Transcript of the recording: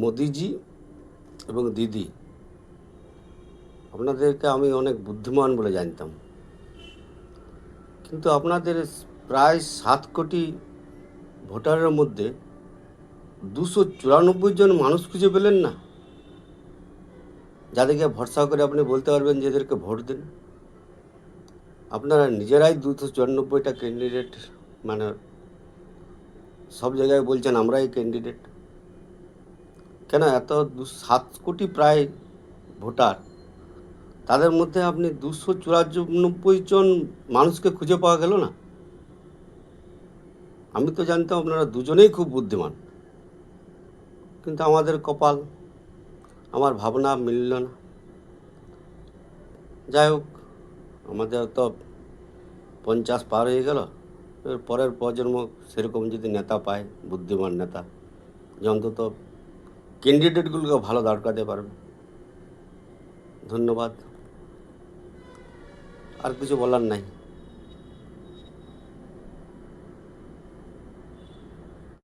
মোদিজি এবং দিদি, আপনাদেরকে আমি অনেক বুদ্ধিমান বলে জানতাম, কিন্তু আপনাদের প্রায় 7 কোটি ভোটারের মধ্যে 294 জন মানুষ খুঁজে পেলেন না, যাদেরকে ভরসা করে আপনি বলতে পারবেন যে এদেরকে ভোট দিন। আপনারা নিজেরাই 294টা ক্যান্ডিডেট, মানে সব জায়গায় বলছেন আমরাই ক্যান্ডিডেট। কেন এত 7 কোটি প্রায় ভোটার, তাদের মধ্যে আপনি 294 জন মানুষকে খুঁজে পাওয়া গেল না? আমি তো জানতাম আপনারা দুজনেই খুব বুদ্ধিমান, কিন্তু আমাদের কপাল, আমার ভাবনা মিলল না। যাই হোক, আমাদের তো 50 পার হয়ে গেল। এর পরের প্রজন্ম সেরকম যদি নেতা পায়, বুদ্ধিমান নেতা, যে অন্তত ক্যান্ডিডেটগুলোকে ভালো দাঁড় করাতে পারবে। ধন্যবাদ, আর কিছু বলার নাই।